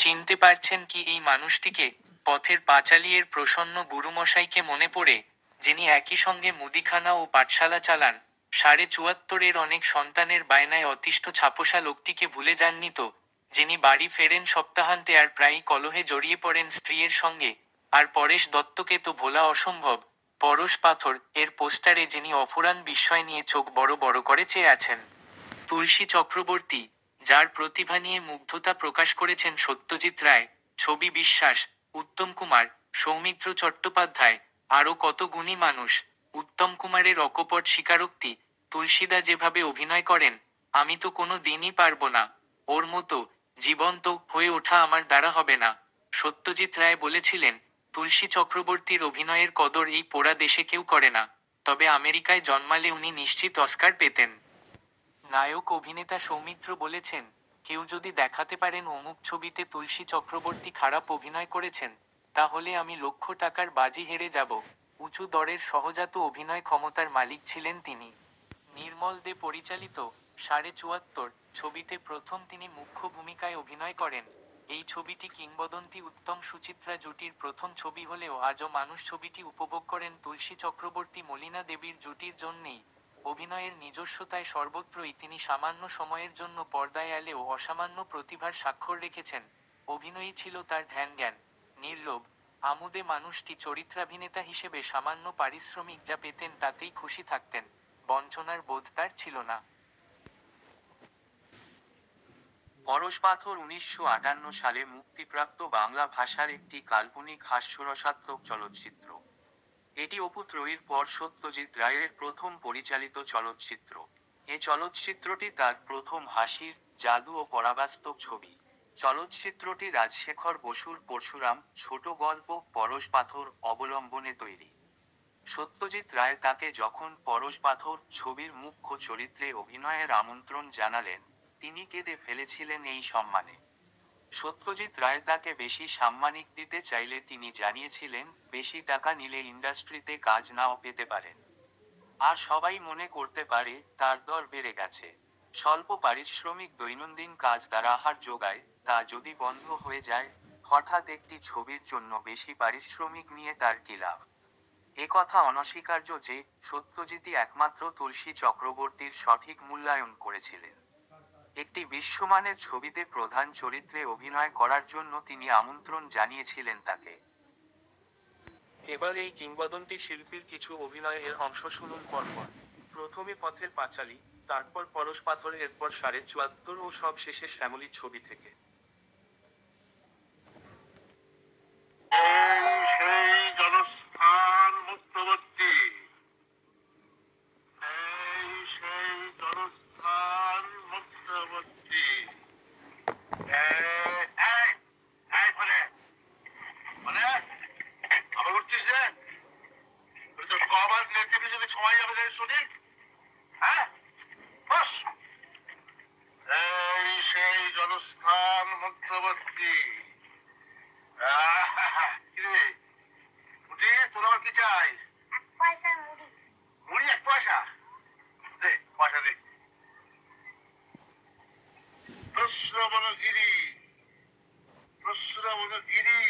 চিনতে পারছেন কি এই মানুষটিকে? পথের পাঁচালীর প্রসন্ন গুরুমশাইকে মনে পড়ে, যিনি একই সঙ্গে মুদিখানা ও পাঠশালা চালান। 74.5-এর অনেক সন্তানের বায়নায় অতিষ্ঠ ছাপোষা লোকটিকে ভুলে যাননি তো? যিনি বাড়ি ফেরেন সপ্তাহান্তে আর প্রায়ই কলহে জড়িয়ে পড়েন স্ত্রীর সঙ্গে। আর পরেশ দত্তকে তো ভোলা অসম্ভব। পরশ পাথর এর পোস্টারে যিনি অফুরান বিস্ময় নিয়ে চোখ বড় বড় করে চেয়ে আছেন। তুলসী চক্রবর্তী, যার প্রতিভা নিয়ে মুগ্ধতা প্রকাশ করেছেন সত্যজিৎ রায়, ছবি বিশ্বাস, উত্তম কুমার, সৌমিত্র চট্টোপাধ্যায়, আরও কত গুণী মানুষ। উত্তম কুমারের অকপট স্বীকারোক্তি, তুলসীদা যেভাবে অভিনয় করেন, আমি তো কোনো দিনই পারবো না। ওর মতো জীবন্ত হয়ে ওঠা আমার দ্বারা হবে না। সত্যজিৎ রায় বলেছিলেন, তুলসী চক্রবর্তীর অভিনয়ের কদর এই পোড়া দেশে কেউ করে না। তবে আমেরিকায় জন্মালে উনি নিশ্চিত অস্কার পেতেন। নায়ক অভিনেতা সৌমিত্র বলেছেন, কেউ যদি দেখাতে পারেন অমুক ছবিতে তুলসী চক্রবর্তী খারাপ অভিনয় করেছেন, তাহলে আমি লক্ষ টাকার বাজি হেরে যাব। উঁচু দরের সহজাত অভিনয় ক্ষমতার মালিক ছিলেন তিনি। নির্মল দে পরিচালিত 74.5 ছবিতে প্রথম তিনি মুখ্য ভূমিকায় অভিনয় করেন। এই ছবিটি কিংবদন্তি উত্তম সুচিত্রা জুটির প্রথম ছবি হলেও আজও মানুষ ছবিটি উপভোগ করেন তুলসী চক্রবর্তী মলিনা দেবীর জুটির জন্যেই। অভিনয়ের নিজস্বতায় সর্বত্রই তিনি সামান্য সময়ের জন্য পর্দায় এলেও অসামান্য প্রতিভার স্বাক্ষর রেখেছেন। অভিনয়ই ছিল তার ধ্যান-জ্ঞান। নির্লোভ, আমোদে মানুষটি চরিত্রাভিনেতা হিসেবে সামান্য পারিশ্রমিক যা পেতেন তাতেই খুশি থাকতেন। বঞ্চনার বোধ তার ছিল না। পরশ পাথর 1958 সালে মুক্তিপ্রাপ্ত বাংলা ভাষার একটি কাল্পনিক হাস্যরসাত্মক চলচ্চিত্র। এটি অপু ত্রয়ীর পর সত্যজিৎ রায়ের প্রথম পরিচালিত চলচ্চিত্র। এ চলচ্চিত্রটি তার প্রথম হাসির, জাদু ও পরাবাস্তব ছবি। চলচ্চিত্রটি রাজশেখর বসুর পরশুরাম ছোট গল্প পরশ পাথর অবলম্বনে তৈরি। সত্যজিৎ রায় তাকে যখন পরশ পাথর ছবির মুখ্য চরিত্রে অভিনয়ের আমন্ত্রণ জানালেন, তিনি কেঁদে ফেলেছিলেন এই সম্মানে। সত্যজিৎ রায় তাকে বেশি সাম্মানিক দিতে চাইলে তিনি জানিয়েছিলেন, বেশি টাকা নিলে ইন্ডাস্ট্রিতে কাজ নাও পেতে পারেন। আর সবাই মনে করতে পারে, তার দর বেড়ে গেছে। স্বল্প পারিশ্রমিক দৈনন্দিন কাজ তার আহার জোগায়, তা যদি বন্ধ হয়ে যায়, হঠাৎ একটি ছবির জন্য বেশি পারিশ্রমিক নিয়ে তার কী লাভ? এ কথা অনস্বীকার্য যে, সত্যজিৎই একমাত্র তুলসী চক্রবর্তীর সঠিক মূল্যায়ন করেছিলেন। একটি বিশ্বমানের ছবিতে প্রধান চরিত্রে অভিনয় করার জন্য তিনি আমন্ত্রণ জানিয়েছিলেন তাকে। এবার এই কিংবদন্তি শিল্পীর কিছু অভিনয়ের অংশ শুনুন পরপর। প্রথমে পথের পাঁচালী, তারপর পরশ পাথর, এরপর 74.5 ও সব শেষে শ্যামলী ছবি থেকে। সেই জনস্থান মধ্যবর্তী, সেই জনস্থান মধ্যবর্তী। আবার উঠছিস যে? তো কবার নেতিভি যদি সময় যাবে শুনি, হ্যাঁ? বস। এই সেই জনস্থান মধ্যবর্তী। কিরে উঠি, তোর আবার কি চাই? মুড়ি 1 পয়সা দে, পয়সা দে। প্রশ্রবণগিরি, প্রশ্রবণগিরি,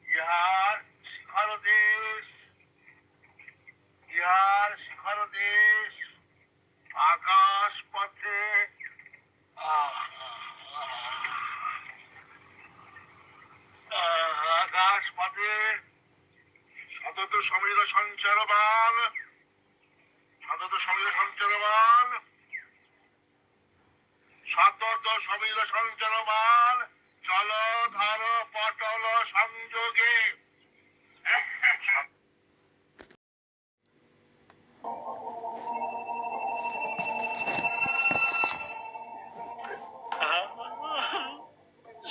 ইহার শিখর দেশ, ইহার শিখর দেশ। আকাশ পথে আকাশ পথে সতত সমীর সঞ্চারমান, সতত সমীর সঞ্চারমান, সতত সমীর সঞ্চারমান, জলধার পটল সংযোগে।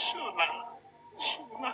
শোনা, শোনা।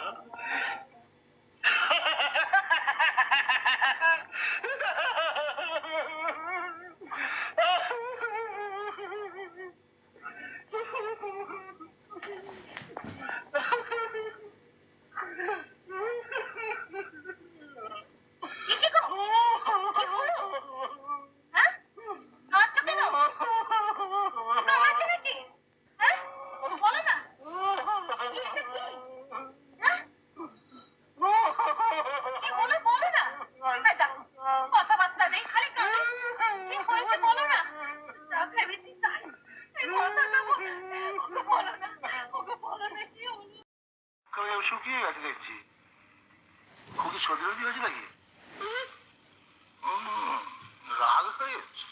শুকিয়ে গেছে দেখছি। খুবই সর্দি রদি হয়েছে নাকি? রাগ হয়ে গেছে।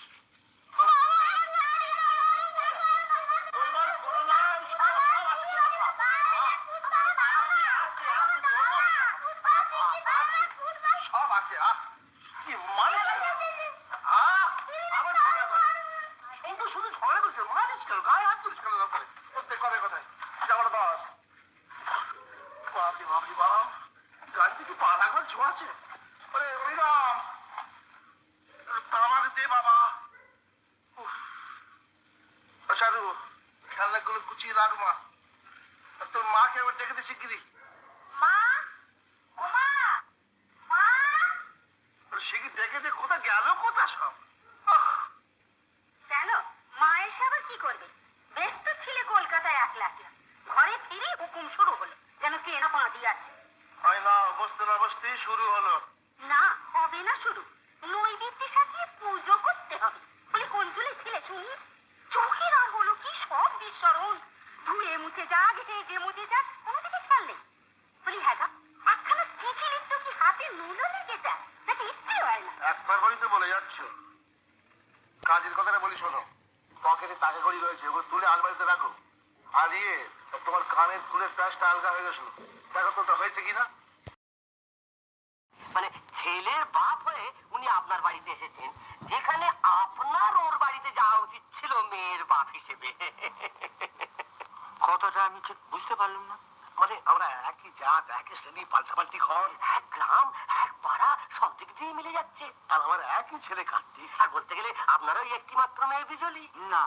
সব আছে। কি মানে শুধু শুধু ঝগড়া করছে, মারিস কেন, গায়ে হাত তুলিস কেন? প্রত্যেক কথায় কথায় যাবার দশ বাপরি বাপরি বাপ, গাড়িতে কি পা রাখবার ঝোঁ আছে? আরে ওইরাম আমাকে দে বাবা। সারু, খেলনাগুলো গুছিয়ে রাখ মা। আর তোর মাকে একবার ডেকে দে শিগগিরি। শিগগির ডেকে দে, কোথা গেল কোথা সব? কেন মা এসে আবার কি করবে? বেশ তো ছিলে কলকাতায় একলা একলা, ঘরে ফিরে হুকুম শুরু হলো যেন কে না পা দিয়াছে। হয় না, বসতে না বসতেই শুরু হলো। না হবে না শুরু, নৈবেদ্যে সাজিয়ে পুজো করতে হবে। বলে কোন চুলে ছিলে শুনি? চোখের আর হলো কি সব বিস্মরণ, ধুয়ে মুছে যাক হেজে মুছে যাক, কোনো দিকে খেয়াল নেই। বলি হ্যাঁ গা, একখানা চিঠি লিখতো কি হাতে নুলো লেগে যায় নাকি ইচ্ছে হয় না? একবার করেই তো বলে যাচ্ছ। কাজের কথাটা বলি শোনো, পকেটে টাকা কড়ি রয়েছে, ওগুলো তুলে আলমারিতে রাখো। আর তোমার কানের ফুলের প্যাচটা আলগা হয়ে গেছিল, দেখো তো ওটা হয়েছে কিনা। মানে ছেলের বাপ হয়ে উনি আপনার বাড়িতে এসেছেন, যেখানে আপনার ওর বাড়িতে যাওয়া উচিত ছিল মেয়ের বাপ হিসেবে। কথাটা আমি ঠিক বুঝতে পারলাম না। মানে আমরা একই জাত, একই শ্রেণী, পাল্টাপাল্টি ঘর, এক গ্রাম এক পাড়া, সব দিক দিয়ে মিলে যাচ্ছে। আর আমার একই ছেলে কার্তিক। আর বলতে গেলে আপনারও একটি মাত্র মেয়ে বিজলি। না,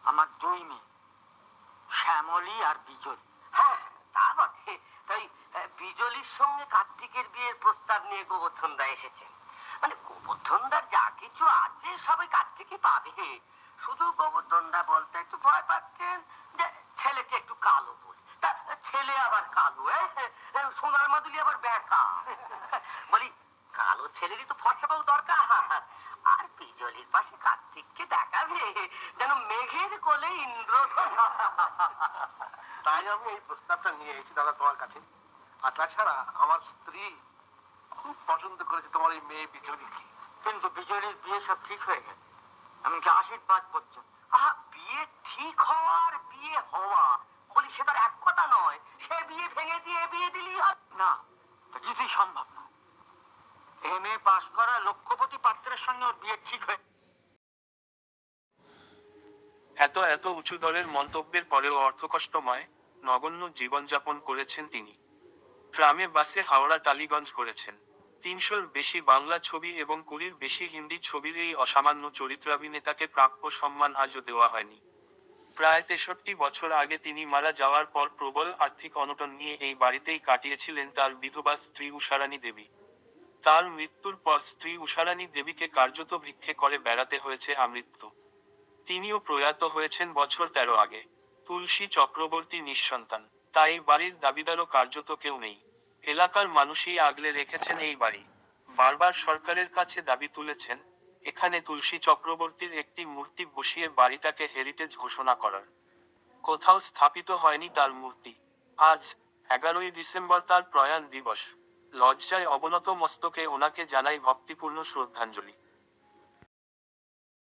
আমার দুই মেয়ে, শ্যামলী আর বিজলি। হ্যাঁ তা বটে। তাই বিজলির সঙ্গে কার্তিকের বিয়ের প্রস্তাব নিয়ে গোবর্ধনদা এসেছেন। মানে গোবর্ধনদার যা কিছু আছে সবাই কার্তিকই পাবে। শুধু গোবর্ধনদা বলতে একটু ভয় পাচ্ছেন যে ছেলেকে একটু কালো বলে। তা ছেলে আবার কালো, সোনার মাদুলি আবার বেকা। বলি কালো ছেলেরই তো ফর্সা পাও দরকার। আর বিজলির পাশে কার্তিককে দেখাবে যেন মেঘের কোলে ইন্দ্রধনুষ। তাই আমি এই প্রস্তাবটা নিয়ে এসেছি দাদা তোমার কাছে। আর তাছাড়া আমার স্ত্রী খুব পছন্দ করেছে তোমার এই মেয়ে বিজলিকে। কিন্তু বিজলির বিয়ে সব ঠিক হয়ে গেছে, এমনকি আশীর্বাদ পর্যন্ত। আহা, বিয়ে ঠিক হওয়া আর বিয়ে হওয়া, বলি সে তার এক কথা নয়। সে বিয়ে ভেঙে দিয়ে বিয়ে দিলেই হয় না, তা কিছুই সম্ভব না। MA পাশ করা লক্ষপতি পাত্রের সঙ্গে ওর বিয়ে ঠিক হয়ে। এত এত উঁচু দরের মন্তব্যের পরেও অর্থকষ্টময় নগণ্য জীবনযাপন করেছেন তিনি। ট্রামে বাসে হাওড়া টালিগঞ্জ করেছেন। 300-র বেশি বাংলা ছবি এবং 20-র বেশি হিন্দি ছবির এই অসামান্য চরিত্রাভিনেতাকে প্রাপ্য সম্মান আজও দেওয়া হয়নি। প্রায় 63 বছর আগে তিনি মারা যাওয়ার পর প্রবল আর্থিক অনটন নিয়ে এই বাড়িতেই কাটিয়েছিলেন তার বিধবা স্ত্রী উষারানী দেবী। তার মৃত্যুর পর স্ত্রী উষারানী দেবীকে কার্যত ভিক্ষে করে বেড়াতে হয়েছে আমৃত্যু। তিনিও প্রয়াত হয়েছেন বছর 13 আগে। তুলসী চক্রবর্তী নিঃসন্তান, তাই বাড়ির দাবিদারও কার্যত কেউ নেই। এলাকার মানুষই আগলে রেখেছেন এই বাড়ি। বারবার সরকারের কাছে দাবি তুলেছেন এখানে তুলসী চক্রবর্তীর একটি মূর্তি বসিয়ে বাড়িটাকে হেরিটেজ ঘোষণা করার। কোথাও স্থাপিত হয়নি তার মূর্তি। আজ 11ই ডিসেম্বর তার প্রয়াণ দিবস। লজ্জায় অবনত মস্তকে ওনাকে জানাই ভক্তিপূর্ণ শ্রদ্ধাঞ্জলি।